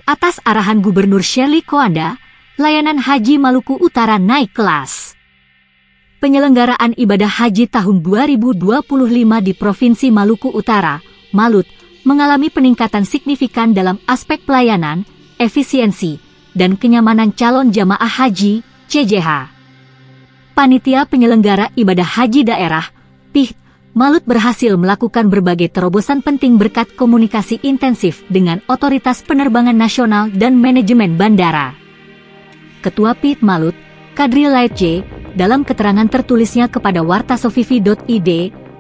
Atas arahan Gubernur Shirley Koanda, layanan haji Maluku Utara naik kelas. Penyelenggaraan ibadah haji tahun 2025 di Provinsi Maluku Utara, Malut, mengalami peningkatan signifikan dalam aspek pelayanan, efisiensi, dan kenyamanan calon jamaah haji, CJH. Panitia Penyelenggara Ibadah Haji Daerah, PIH, Malut berhasil melakukan berbagai terobosan penting berkat komunikasi intensif dengan Otoritas Penerbangan Nasional dan Manajemen Bandara. Ketua PIH Malut, Kadri Laitje, dalam keterangan tertulisnya kepada wartasovivi.id,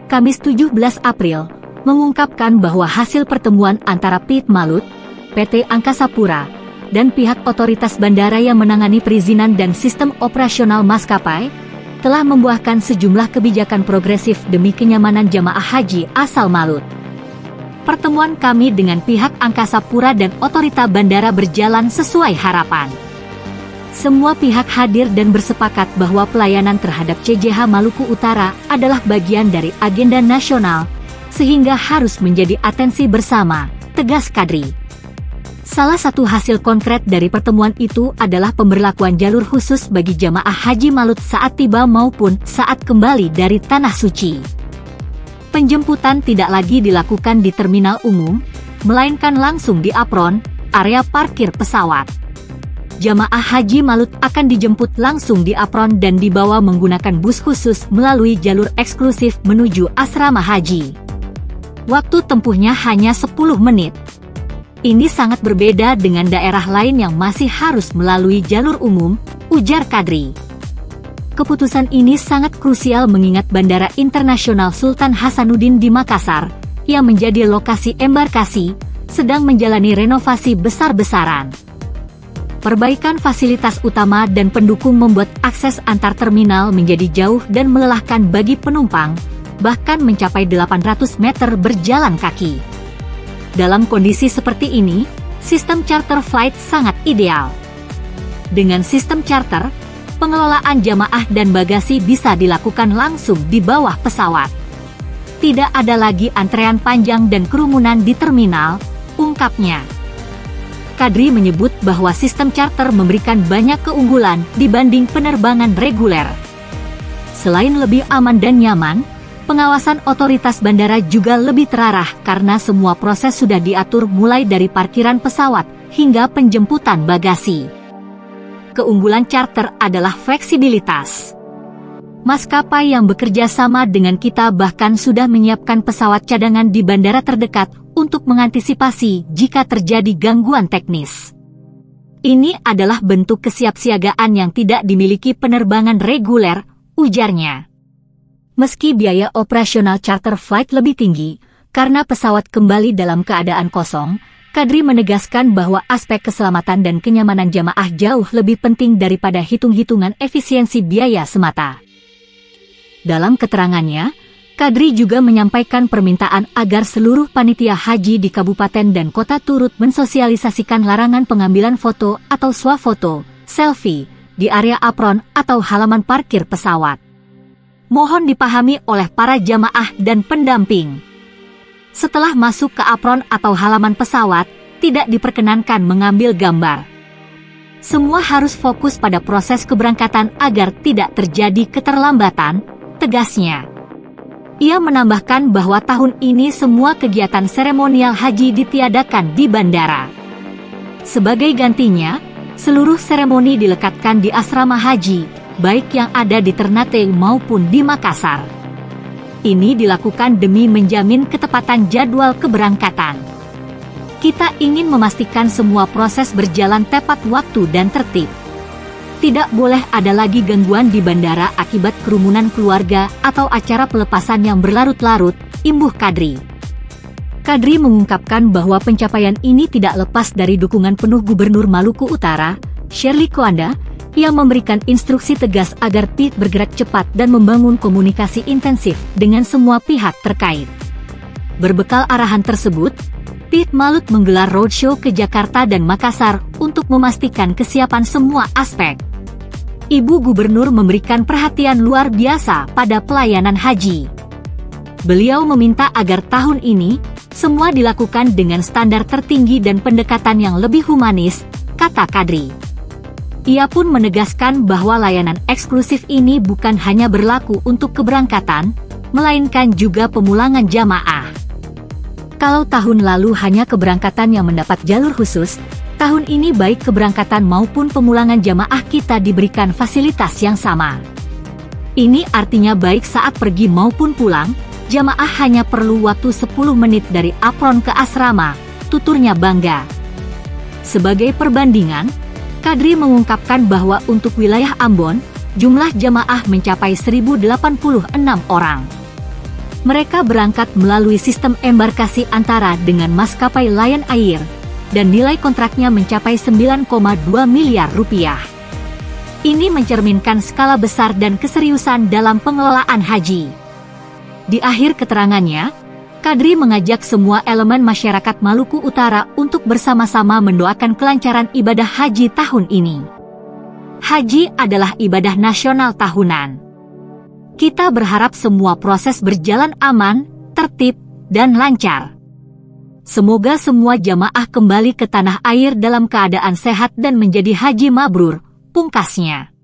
Kamis 17 April, mengungkapkan bahwa hasil pertemuan antara PIH Malut, PT Angkasa Pura, dan pihak otoritas bandara yang menangani perizinan dan sistem operasional maskapai, telah membuahkan sejumlah kebijakan progresif demi kenyamanan jamaah haji asal Malut. Pertemuan kami dengan pihak Angkasa Pura dan otorita bandara berjalan sesuai harapan. Semua pihak hadir dan bersepakat bahwa pelayanan terhadap CJH Maluku Utara adalah bagian dari agenda nasional, sehingga harus menjadi atensi bersama, tegas Kadri. Salah satu hasil konkret dari pertemuan itu adalah pemberlakuan jalur khusus bagi jamaah haji Malut saat tiba maupun saat kembali dari Tanah Suci. Penjemputan tidak lagi dilakukan di terminal umum, melainkan langsung di apron, area parkir pesawat. Jamaah haji Malut akan dijemput langsung di apron dan dibawa menggunakan bus khusus melalui jalur eksklusif menuju asrama haji. Waktu tempuhnya hanya 10 menit. Ini sangat berbeda dengan daerah lain yang masih harus melalui jalur umum, ujar Kadri. Keputusan ini sangat krusial mengingat Bandara Internasional Sultan Hasanuddin di Makassar, yang menjadi lokasi embarkasi, sedang menjalani renovasi besar-besaran. Perbaikan fasilitas utama dan pendukung membuat akses antar terminal menjadi jauh dan melelahkan bagi penumpang, bahkan mencapai 800 meter berjalan kaki. Dalam kondisi seperti ini, sistem charter flight sangat ideal. Dengan sistem charter, pengelolaan jamaah dan bagasi bisa dilakukan langsung di bawah pesawat. Tidak ada lagi antrean panjang dan kerumunan di terminal, ungkapnya. Kadri menyebut bahwa sistem charter memberikan banyak keunggulan dibanding penerbangan reguler. Selain lebih aman dan nyaman, pengawasan otoritas bandara juga lebih terarah karena semua proses sudah diatur mulai dari parkiran pesawat hingga penjemputan bagasi. Keunggulan charter adalah fleksibilitas. Maskapai yang bekerja sama dengan kita bahkan sudah menyiapkan pesawat cadangan di bandara terdekat untuk mengantisipasi jika terjadi gangguan teknis. Ini adalah bentuk kesiapsiagaan yang tidak dimiliki penerbangan reguler, ujarnya. Meski biaya operasional charter flight lebih tinggi, karena pesawat kembali dalam keadaan kosong, Kadri menegaskan bahwa aspek keselamatan dan kenyamanan jamaah jauh lebih penting daripada hitung-hitungan efisiensi biaya semata. Dalam keterangannya, Kadri juga menyampaikan permintaan agar seluruh panitia haji di kabupaten dan kota turut mensosialisasikan larangan pengambilan foto atau swafoto, selfie, di area apron atau halaman parkir pesawat. Mohon dipahami oleh para jamaah dan pendamping. Setelah masuk ke apron atau halaman pesawat, tidak diperkenankan mengambil gambar. Semua harus fokus pada proses keberangkatan agar tidak terjadi keterlambatan, tegasnya. Ia menambahkan bahwa tahun ini semua kegiatan seremonial haji ditiadakan di bandara. Sebagai gantinya, seluruh seremoni dilekatkan di asrama haji, baik yang ada di Ternate maupun di Makassar. Ini dilakukan demi menjamin ketepatan jadwal keberangkatan. Kita ingin memastikan semua proses berjalan tepat waktu dan tertib. Tidak boleh ada lagi gangguan di bandara akibat kerumunan keluarga atau acara pelepasan yang berlarut-larut, imbuh Kadri. Kadri mengungkapkan bahwa pencapaian ini tidak lepas dari dukungan penuh Gubernur Maluku Utara, Shirley Koanda, yang memberikan instruksi tegas agar PIH bergerak cepat dan membangun komunikasi intensif dengan semua pihak terkait. Berbekal arahan tersebut, PIH Malut menggelar roadshow ke Jakarta dan Makassar untuk memastikan kesiapan semua aspek. Ibu Gubernur memberikan perhatian luar biasa pada pelayanan haji. Beliau meminta agar tahun ini, Semua dilakukan dengan standar tertinggi dan pendekatan yang lebih humanis, kata Kadri. Ia pun menegaskan bahwa layanan eksklusif ini bukan hanya berlaku untuk keberangkatan, melainkan juga pemulangan jamaah. Kalau tahun lalu hanya keberangkatan yang mendapat jalur khusus, tahun ini baik keberangkatan maupun pemulangan jamaah kita diberikan fasilitas yang sama. Ini artinya baik saat pergi maupun pulang, jamaah hanya perlu waktu 10 menit dari apron ke asrama, tuturnya bangga. Sebagai perbandingan, Kadri mengungkapkan bahwa untuk wilayah Ambon, jumlah jamaah mencapai 1.086 orang. Mereka berangkat melalui sistem embarkasi antara dengan maskapai Lion Air, dan nilai kontraknya mencapai 9,2 miliar rupiah. Ini mencerminkan skala besar dan keseriusan dalam pengelolaan haji. Di akhir keterangannya, Kadri mengajak semua elemen masyarakat Maluku Utara untuk bersama-sama mendoakan kelancaran ibadah haji tahun ini. Haji adalah ibadah nasional tahunan. Kita berharap semua proses berjalan aman, tertib, dan lancar. Semoga semua jamaah kembali ke tanah air dalam keadaan sehat dan menjadi haji mabrur, pungkasnya.